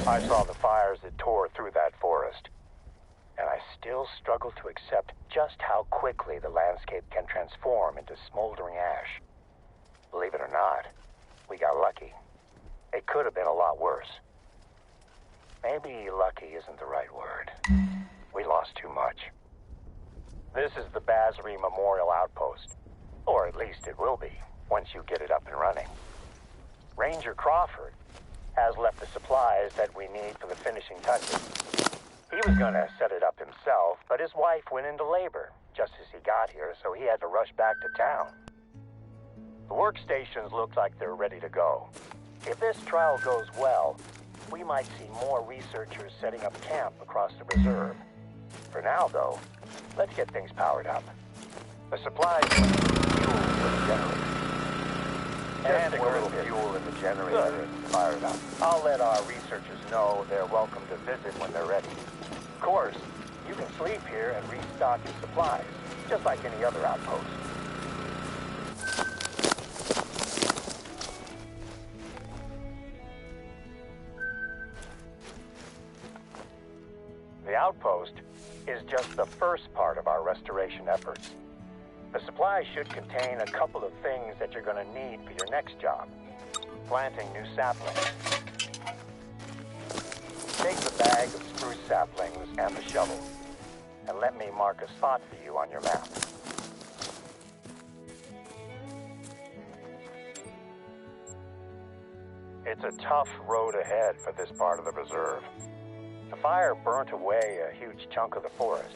I saw the fires that tore through that forest, and I still struggle to accept just how quickly the landscape can transform into smoldering ash. Believe it or not, we got lucky. It could have been a lot worse. Maybe lucky isn't the right word. We lost too much. This is the Basri Memorial Outpost, or at least it will be once you get it up and running. Ranger Crawford has left the supplies that we need for the finishing touches. He was gonna set it up himself, but his wife went into labor just as he got here, so he had to rush back to town. The workstations look like they're ready to go. If this trial goes well, we might see more researchers setting up camp across the reserve. For now, though, let's get things powered up. The supplies fuel for the generator. And stick a little fuel in the generator and fire it up. I'll let our researchers know they're welcome to visit when they're ready. Of course, you can sleep here and restock your supplies, just like any other outpost. The outpost is just the first part of our restoration efforts. The supplies should contain a couple of things that you're going to need for your next job. Planting new saplings. Take the bag of spruce saplings and the shovel, and let me mark a spot for you on your map. It's a tough road ahead for this part of the reserve. The fire burnt away a huge chunk of the forest.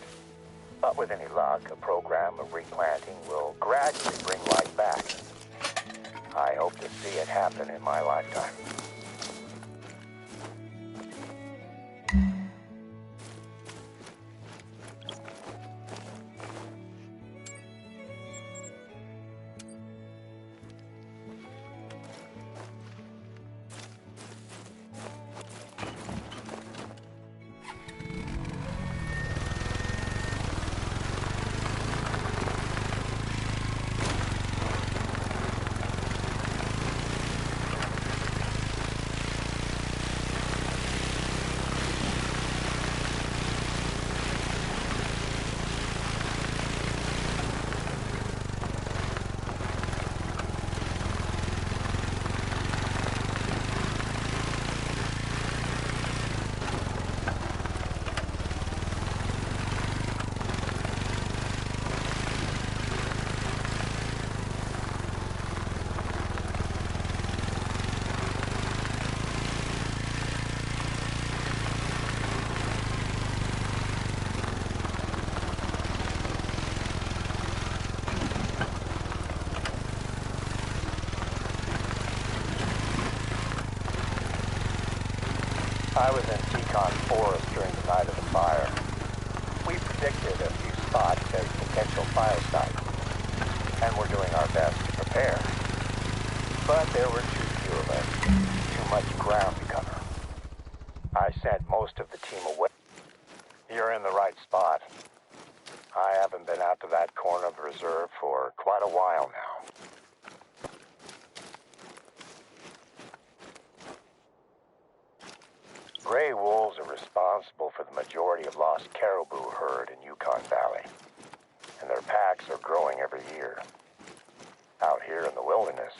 But with any luck, a program of replanting will gradually bring life back. I hope to see it happen in my lifetime. I was in Yukon Forest during the night of the fire. We predicted a few spots as potential fire sites, and we're doing our best to prepare. But there were too few of us, too much ground to cover. I sent most of the team away. You're in the right spot. I haven't been out to that corner of the reserve for quite a while now. Gray wolves are responsible for the majority of lost caribou herd in Yukon Valley, and their packs are growing every year. Out here in the wilderness,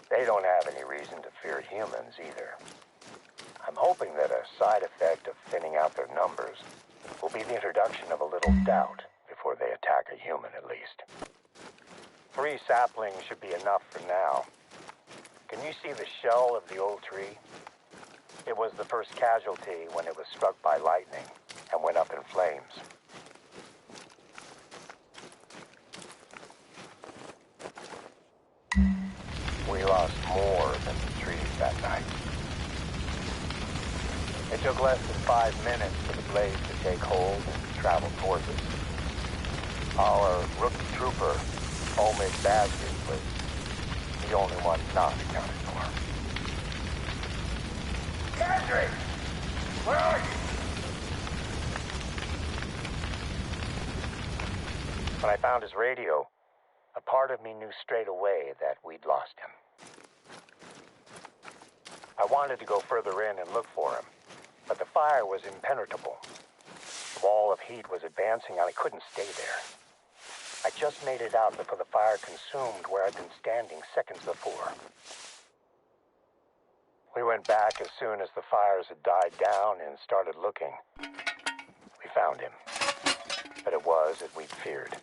they don't have any reason to fear humans either. I'm hoping that a side effect of thinning out their numbers will be the introduction of a little doubt before they attack a human at least. 3 saplings should be enough for now. Can you see the shell of the old tree? It was the first casualty when it was struck by lightning and went up in flames. We lost more than the trees that night. It took less than 5 minutes for the blaze to take hold and travel towards us. Our rookie trooper, Omid Basri, was the only one not accounted for. Basri! Where are you? When I found his radio, a part of me knew straight away that we'd lost him. I wanted to go further in and look for him, but the fire was impenetrable. The wall of heat was advancing and I couldn't stay there. I just made it out before the fire consumed where I'd been standing seconds before. We went back as soon as the fires had died down and started looking. We found him, but it was as we'd feared.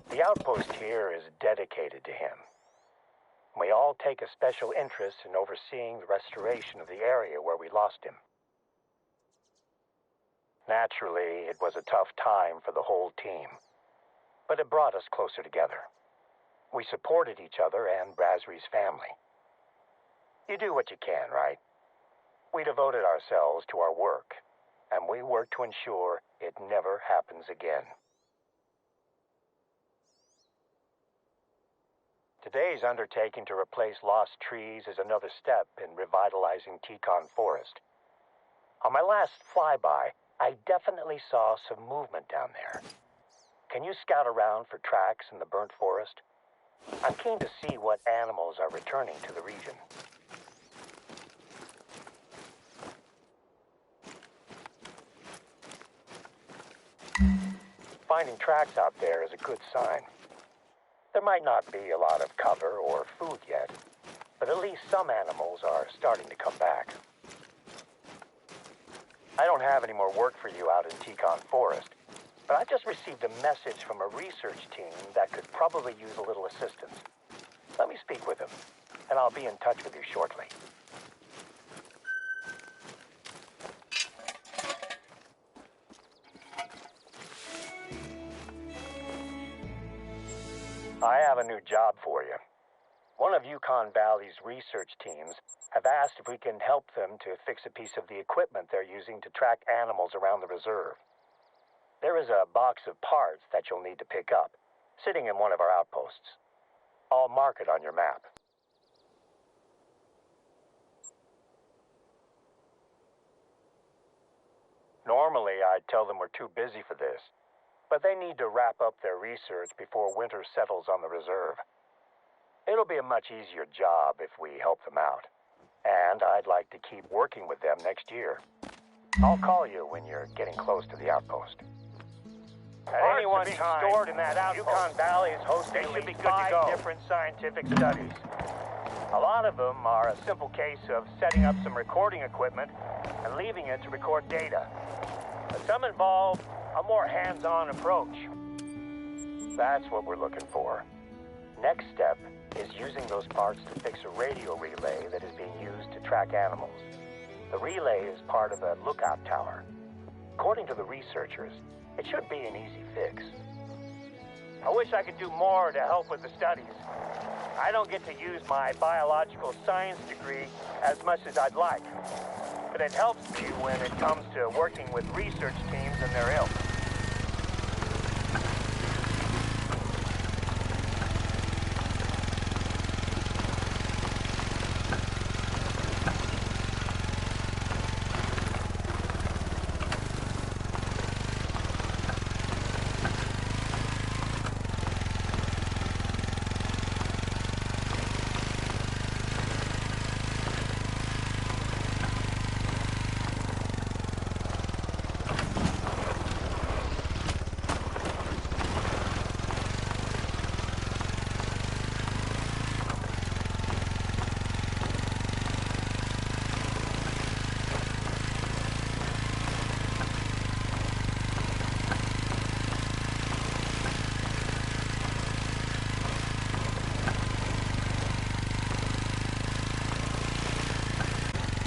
The outpost here is dedicated to him. We all take a special interest in overseeing the restoration of the area where we lost him. Naturally, it was a tough time for the whole team, but it brought us closer together. We supported each other and Brassery's family. You do what you can, right? We devoted ourselves to our work, and we worked to ensure it never happens again. Today's undertaking to replace lost trees is another step in revitalizing Yukon Forest. On my last flyby, I definitely saw some movement down there. Can you scout around for tracks in the burnt forest? I'm keen to see what animals are returning to the region. Finding tracks out there is a good sign. There might not be a lot of cover or food yet, but at least some animals are starting to come back. I don't have any more work for you out in Yukon Forest, but I just received a message from a research team that could probably use a little assistance. Let me speak with them, and I'll be in touch with you shortly. I have a new job for you. One of Yukon Valley's research teams have asked if we can help them to fix a piece of the equipment they're using to track animals around the reserve. There is a box of parts that you'll need to pick up, sitting in one of our outposts. I'll mark it on your map. Normally, I'd tell them we're too busy for this, but they need to wrap up their research before winter settles on the reserve. It'll be a much easier job if we help them out, and I'd like to keep working with them next year. I'll call you when you're getting close to the outpost. At any one time, stored in that outpost, Yukon Valley is hosting at least 5 different scientific studies. A lot of them are a simple case of setting up some recording equipment and leaving it to record data. But some involve a more hands-on approach. That's what we're looking for. Next step is using those parts to fix a radio relay that is being used to track animals. The relay is part of a lookout tower. According to the researchers, it should be an easy fix. I wish I could do more to help with the studies. I don't get to use my biological science degree as much as I'd like, but it helps me when it comes to working with research teams and their ilk.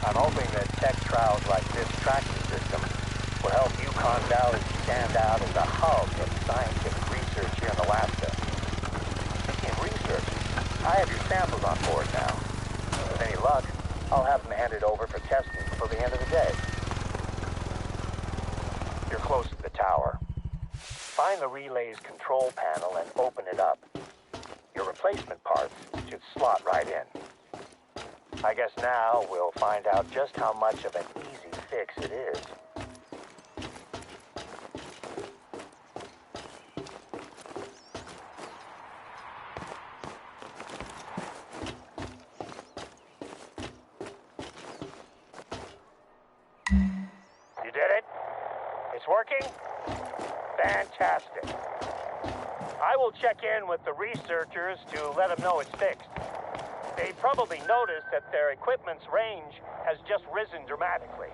I'm hoping that tech trials like this tracking system will help Yukon Valley stand out as a hub of scientific research here in Alaska. Speaking of research, I have your samples on board now. With any luck, I'll have them handed over for testing before the end of the day. You're close to the tower. Find the relay's control panel and open it up. Your replacement parts should slot right in. I guess now we'll find out just how much of an easy fix it is. working? Fantastic. I will check in with the researchers to let them know it's fixed. They probably noticed that their equipment's range has just risen dramatically.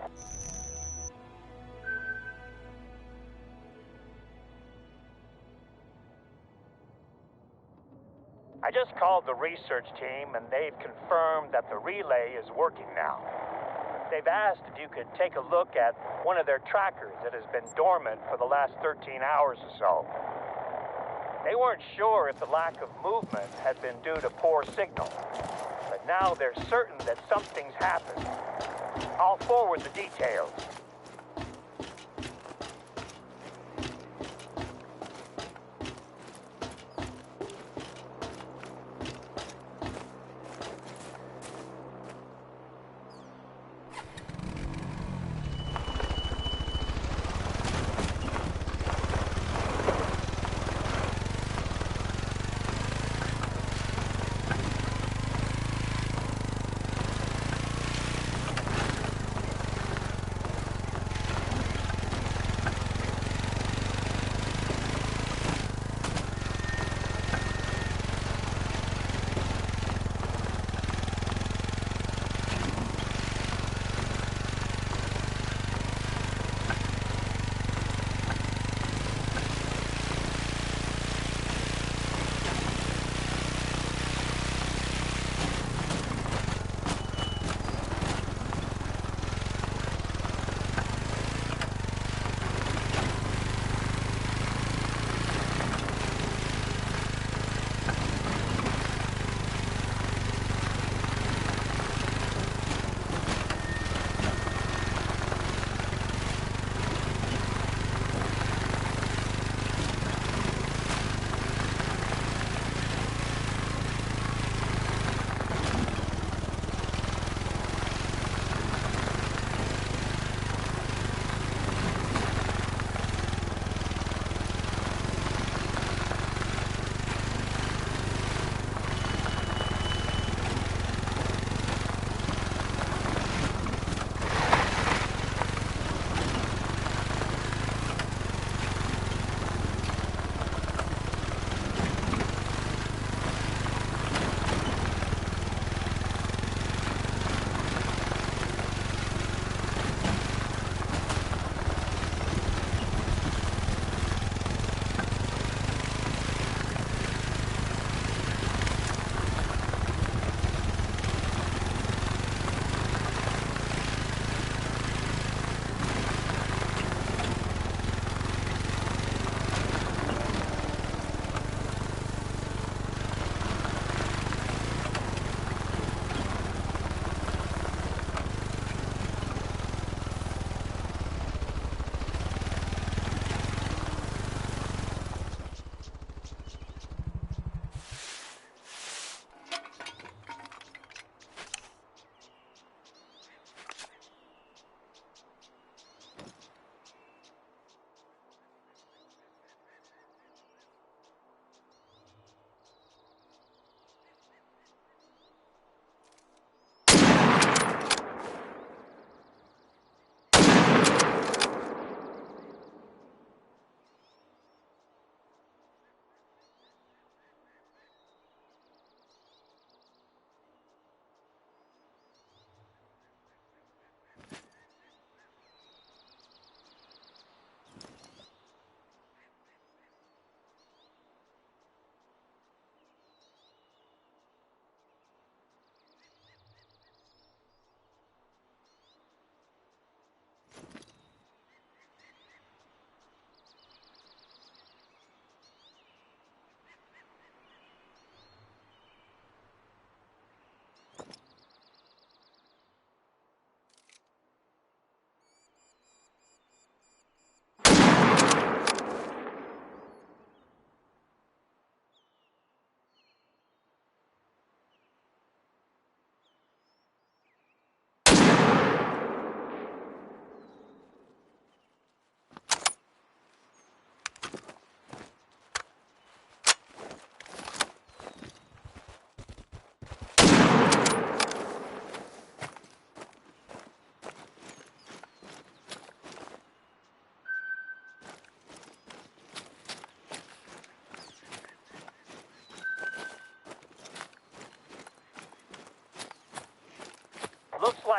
I just called the research team and they've confirmed that the relay is working now. They've asked if you could take a look at one of their trackers that has been dormant for the last 13 hours or so. They weren't sure if the lack of movement had been due to poor signal, but now they're certain that something's happened. I'll forward the details.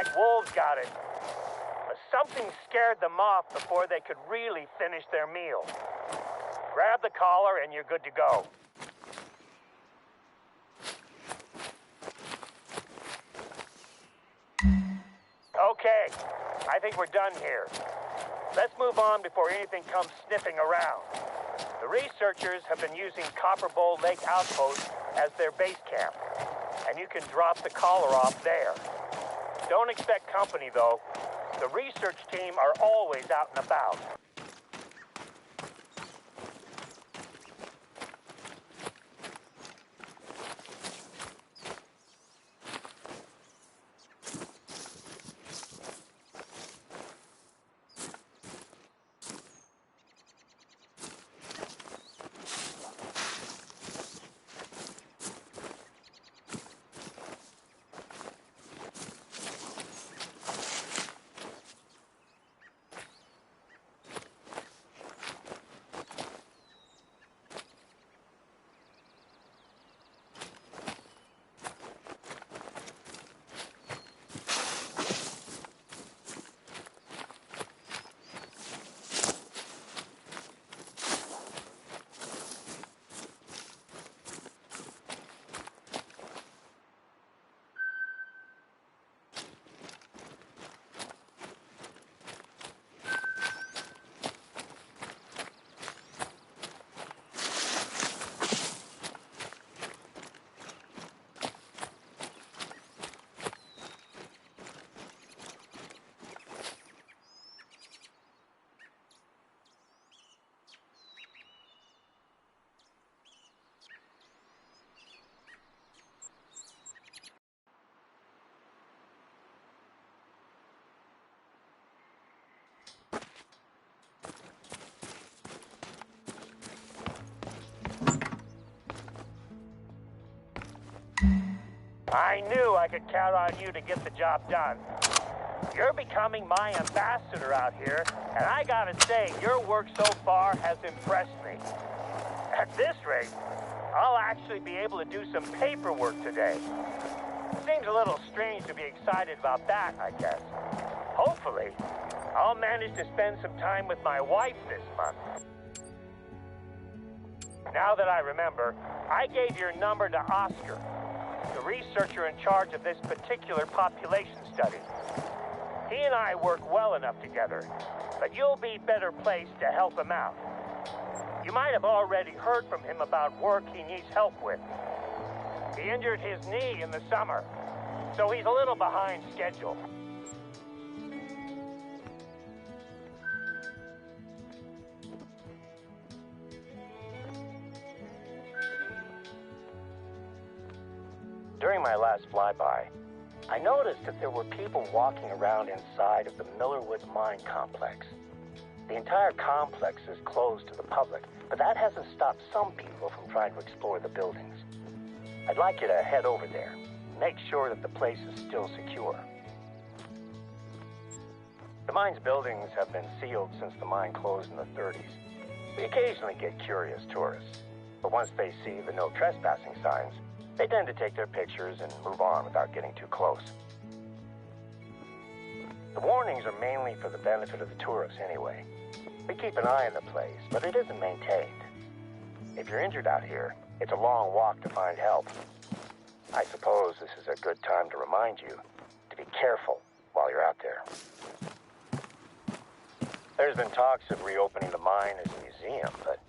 like wolves got it. But something scared them off before they could really finish their meal. Grab the collar and you're good to go. Okay, I think we're done here. Let's move on before anything comes sniffing around. The researchers have been using Copper Bowl Lake Outpost as their base camp, and you can drop the collar off there. Don't expect company, though. The research team are always out and about. I knew I could count on you to get the job done. You're becoming my ambassador out here, and I gotta say, your work so far has impressed me. At this rate, I'll actually be able to do some paperwork today. Seems a little strange to be excited about that, I guess. Hopefully, I'll manage to spend some time with my wife this month. Now that I remember, I gave your number to Oscar, the researcher in charge of this particular population study. He and I work well enough together, but you'll be better placed to help him out. You might have already heard from him about work he needs help with. He injured his knee in the summer, so he's a little behind schedule. During my last flyby, I noticed that there were people walking around inside of the Millerwood Mine Complex. The entire complex is closed to the public, but that hasn't stopped some people from trying to explore the buildings. I'd like you to head over there, make sure that the place is still secure. The mine's buildings have been sealed since the mine closed in the 30s. We occasionally get curious tourists, but once they see the no trespassing signs, they tend to take their pictures and move on without getting too close. The warnings are mainly for the benefit of the tourists anyway. We keep an eye on the place, but it isn't maintained. If you're injured out here, it's a long walk to find help. I suppose this is a good time to remind you to be careful while you're out there. There's been talks of reopening the mine as a museum, but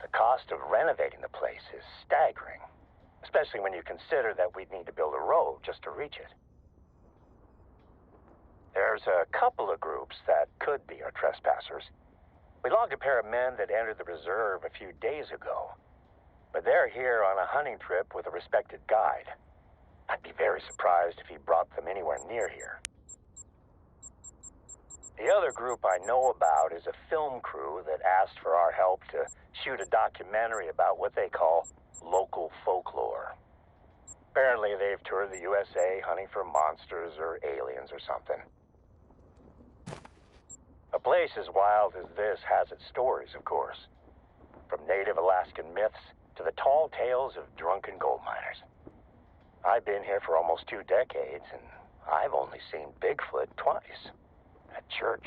the cost of renovating the place is staggering. Especially when you consider that we'd need to build a road just to reach it. There's a couple of groups that could be our trespassers. We logged a pair of men that entered the reserve a few days ago, but they're here on a hunting trip with a respected guide. I'd be very surprised if he brought them anywhere near here. The other group I know about is a film crew that asked for our help to shoot a documentary about what they call local folklore. Apparently they've toured the USA hunting for monsters or aliens or something. A place as wild as this has its stories, of course. From native Alaskan myths to the tall tales of drunken gold miners. I've been here for almost 2 decades, and I've only seen Bigfoot twice. At church.